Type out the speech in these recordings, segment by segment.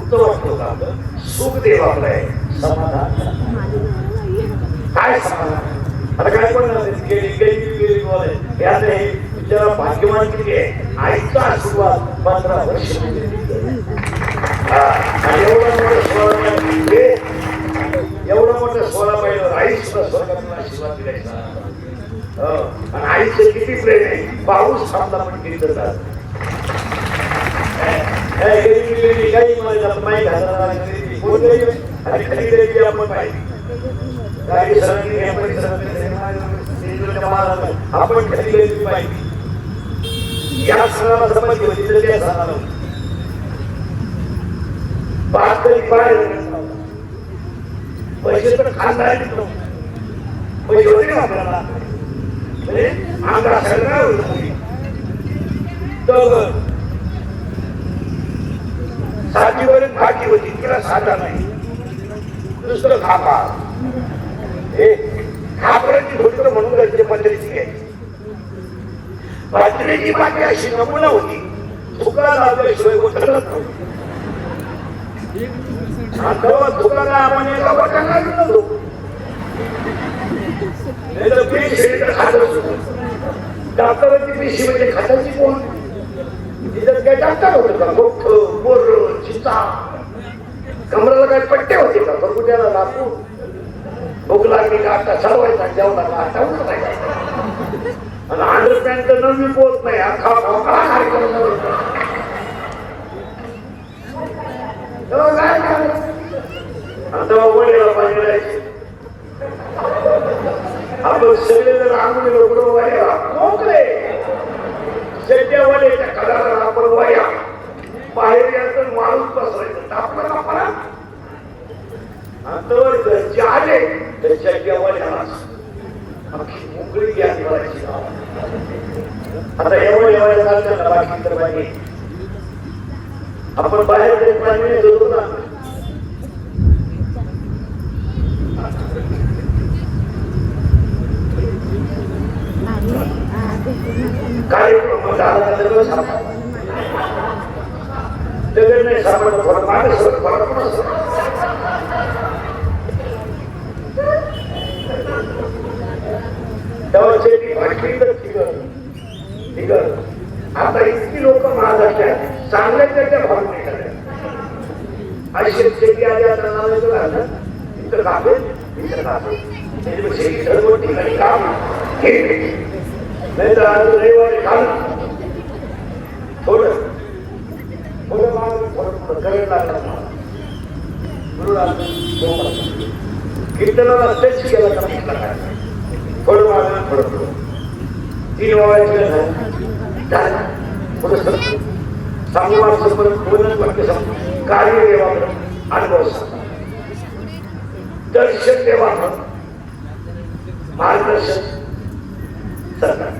तृप्त वाटतो का सुख देव आपलंय समाधान काय समाधान आता काय पण गेली तुझ्याला भाग्यवान किती आहे आईचा आशीर्वाद 15 वर्ष एवढं मोठं 16 महिन्यावर आई सुद्धा स्वर्गातून आशीर्वाद दिलायचा आणि आईचं किती प्रेम आहे पाऊस थांबला पण किती करतात काही माहिती आपण पाहिजे काही सरांनी आपण खरी पाहिजे या सणाला समज होती तर त्या सणाला बात तरी बाहेर पैसे तर खानदार पैसे होते ना आपल्याला म्हणजे आंध्रा सगळं साठीवरील भाजी होती तिला साधा नाही दुसरं खापा हे खापराची घोटं म्हणून गरजे पत्रिकी घ्यायची पत्रिकी भाजी अशी नमुना होती तुकडा लावल्याशिवाय घोटत नव्हती तुकडा आपण एका बटाला नव्हतो डॉक्टरांची पेशी म्हणजे खाताची कोण तिथं काय डॉक्टर होते का गोठ बोर चिंता कमराला काय पट्टे होते का बरकुट्याला लाकूड भूक लागली का आता सर्वायचा जेवणाला आता आणि अंडरपॅन्ट तर नवी बोलत नाही अख्खा भोकळा आता वडीला पाहिजे आपण सगळे जर आंघोळी लोक वाया मोकळे शेट्यावाल्याच्या कडाला आपण वाया बाहेर यायचं माणूस बसवायचं टापला कापला अंतवर घरचे आले तर शेट्यावाल्याला अख्खी मोकळी घ्यावी करायची आता एवढं एवढं चालतं ना बाकी तर पाहिजे आपण बाहेर जाऊन पाणी जोडू ना कार्यक्रम नाही सापडत थोडं मागे आता इतकी लोक महाराष्ट्र चांगल्या त्याच्या भाग नाही करत अशी शेती आली आता नावायचं इथं कापेल इथं कापेल शेती सर्व ठिकाणी काम नाही तर आज रविवारी खाल थोडं करायला लागला कीर्तनाला तेच केलं का म्हटलं थोडं मागं थोडं थोडं 3 वावायचं पुढं सांगू माणसं परत बोलणं वाक्य सांगू कार्य देवाकडं अनुभव सांगा दर्शन देवाकडं मार्गदर्शन सरकार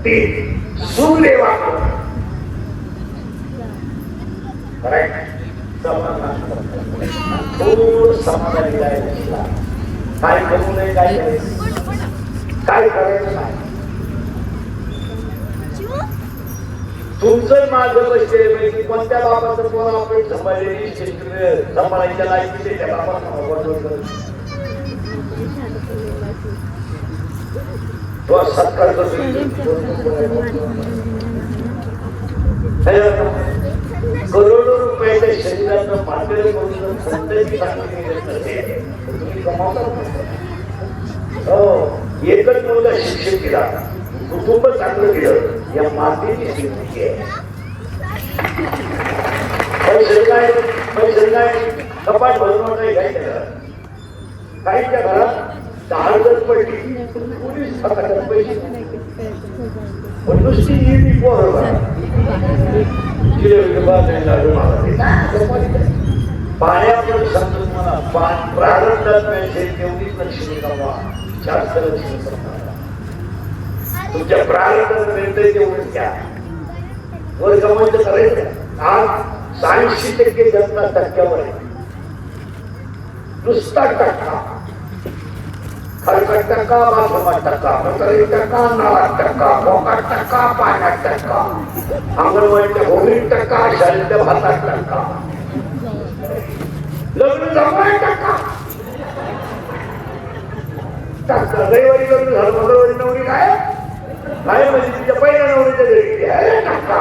3 सुदेवाकडं थोडं समाधानी जायला काय करू नये काय करायचं नाही तुमचं माझं पैसे कोणत्या बाबाचं कोण आपण सांभाळलेली सांभाळायच्या लायकी त्या बाबांना तो सत्कार करोडो रुपयाच्या शरीराचं मात्र करून संतती तुम्ही कमावता हो एकच मुलगा शिक्षण केला कुटुंब चांगलं केलं या मातेची स्थिती आहे कपाट भरून काही काहीच्या घरात 10,000 पडली पोलीस पैसे पण नुसती येईल पाण्याकडे समजून मला प्रारंभात मिळते तेवढीच लक्ष्मी कमा जास्त लक्ष्मी तुमच्या प्रारंभात मिळते तेवढंच घ्या वर कमायचं करायचं आज 80% जनता टक्क्यावर आहे नुसता टक्का खरकट टक्का 5% नावात टक्का मोकाट टक्का पाण्यात टक्का अंगणवाडीच्या भूमीत टक्का शाळेच्या भातात टक्का रविवारी लग्न झालं, मंगळवारी नवरी काय काय म्हणजे तिच्या पहिल्या नवरीच्या घरी गेली. अरे टाका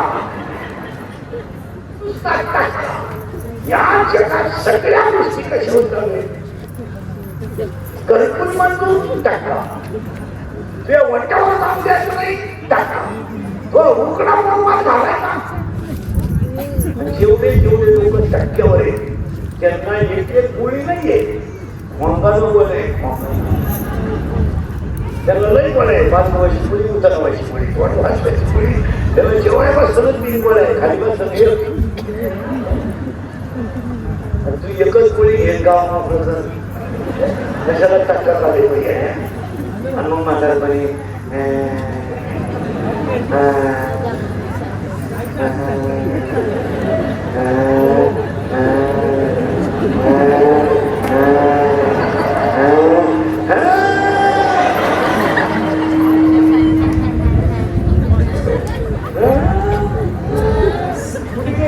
या जगात सगळ्या गोष्टी कशा होतात घरकुल मानून टाका ते वंटावर काम द्यायचं नाही टाका तो उकडा म्हणून झालाय. जेवढे जेवढे लोक टक्क्यावर आहेत त्यांना एक एक गोळी नाहीये मंगानं बोल आहे. त्याला लई बोल आहे 5 वर्षी गोळी उतरवायची गोळी 8 वर्षाची गोळी त्याला जेवणापासूनच 3 गोळ्या आहे खाली बसून तू एकच गोळी घेऊन गाव कशाला टक्कर लागली पाहिजे. आणि मग म्हातारपणी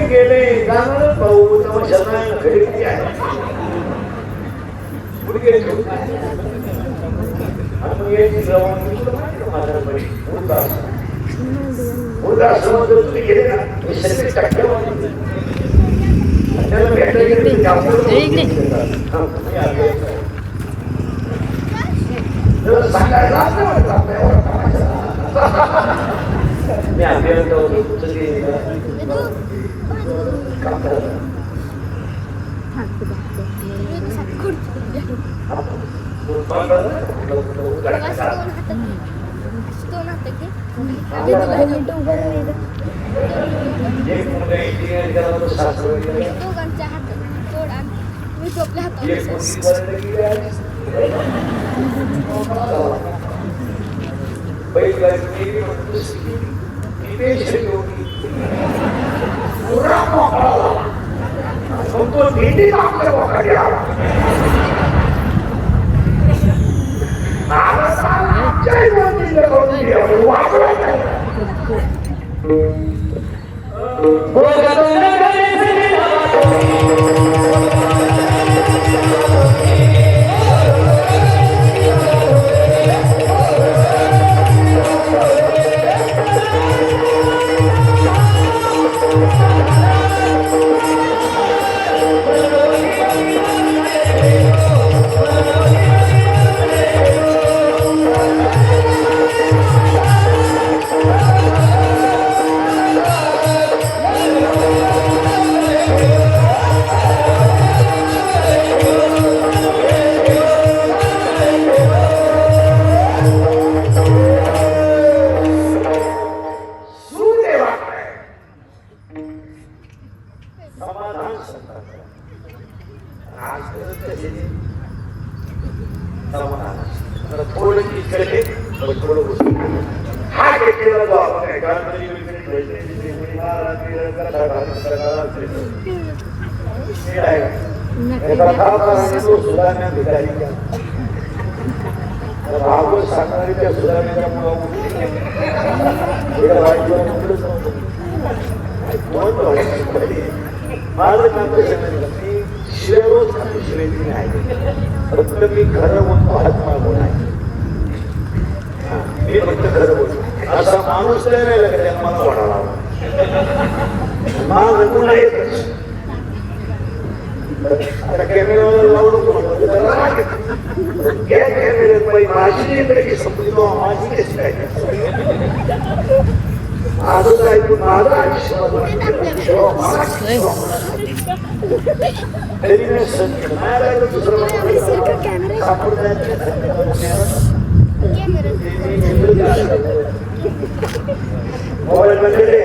गेले जाणार भाऊ तमाशा घरी किती आहे तुम्ही गेले ना सांगायला मी अभियान मी खरं बोलतो हातमा बोल मी फक्त खरं बोलतो असा माणूस नाही लागला मला वाढावा माझ गुण येतच आता कॅमेरावर लावू नको माझी तरी समजलो माझी कशी काय आजच ऐकून माझा आयुष्य मोबाईल मध्ये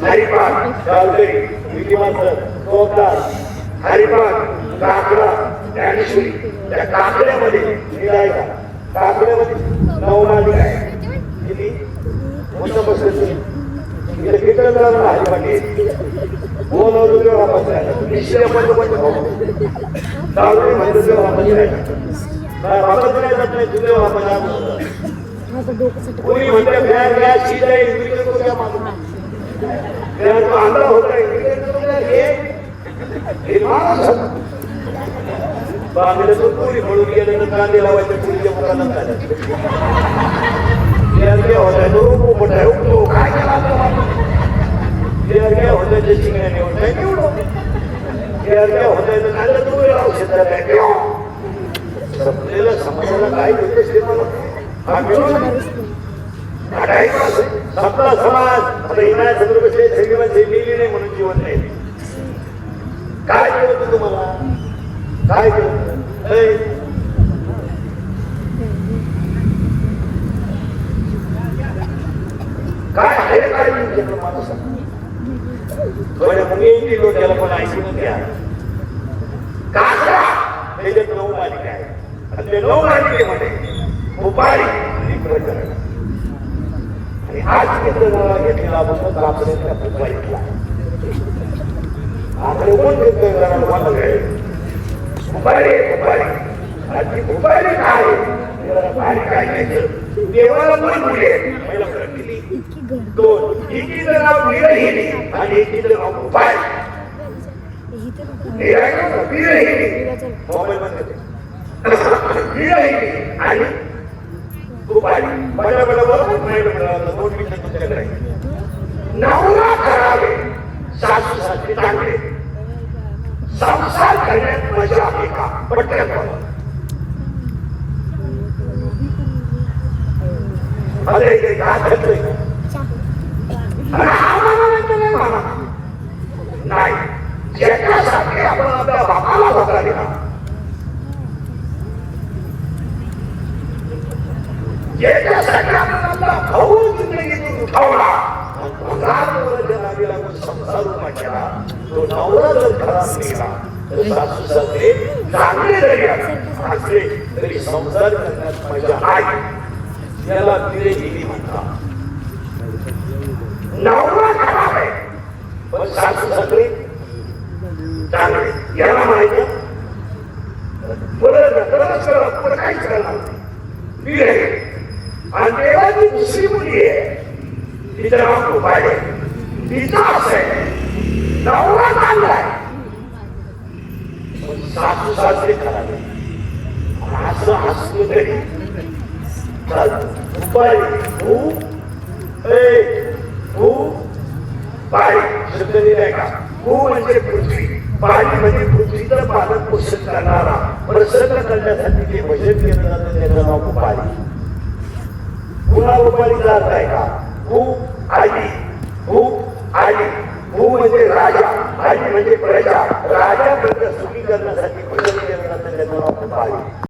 हरिपाठ गावकरी विधिमात्र हरिपाठ काकडा ज्ञानेश्वरी त्या काकड्यामध्ये निघायचा काकड्यामध्ये 9 मालिका आहे किती मोठं बसलं हरिपाठी 2 रुपये वापस निश्चय कोणी म्हणते आंध्र होत आहे हे माणूस बांगड्यातून पुरी म्हणून गेलं तर कांदे लावायच्या पुरीच्या मुलाला होता तो मोठा उठतो काय केला होत्याच्या शिंगण्याने होत निवडो होता तर कांदा तुम्ही लावू शकता संपलेल्या समाजाला काय होतं श्रीमंत हा मिळून संपला समाज आता येणाऱ्या संदर्भाचे शरीराचे लिहिली नाही म्हणून जीवन नाही काय केलं होतं तुम्हाला काय केलं काय आहे काय माणूस थोड्या मुली डोक्याला पण ऐकून घ्या त्याच्यात 9 मालिका आहे आणि त्या 9 मालिकेमध्ये उपाडी आणि आज घेतलेला बसत आपल्याला उपाडीतला आपले कोण घेतोय उपाडी आणि उपाडी काय काय घ्यायचं देवाला पण मुले पहिला फरक दिली 2 एकीचं नाव विरहिणी आणि एकीचं नाव उपाय आणि उपाय नवरा करावे सासू सासरे चांगले संसार करण्यात मजा आहे का पटकन अरे नाही ज्याच्यासाठी आपण आपल्या बापाला धोका दिला ज्याच्यासाठी आपण आपला भाऊ जिंदगीतून उठवला संसार उभा केला तो नवरा जर खराब केला तर सासू सासरे चांगले जरी असले तरी संसार करण्यात मजा आहे त्याला विरहिणी म्हणतात नवरा खराब आहे पण सासू सासरे चांगले याला म्हणायचं पुढे काहीच करणार नाही आणि देवाची दुसरी मुली आहे तिचं नाव उपाय तिचा असं आहे नवरा चांगला आहे पण सासू सासरे खराब आहे असं असलं तरी उपाय पाणी शब्द दिलाय का म्हणजे पृथ्वी पाणी म्हणजे पृथ्वीचं पालन पोषण करणारा प्रसन्न करण्यासाठी जे भजन केलं जातं त्याचं नाव पाणी पुन्हा उपाधीचा अर्थ आहे का आली म्हणजे राजा आली म्हणजे प्रजा राजा प्रजा सुखी करण्यासाठी भजन केलं जातं त्याचं नाव पाणी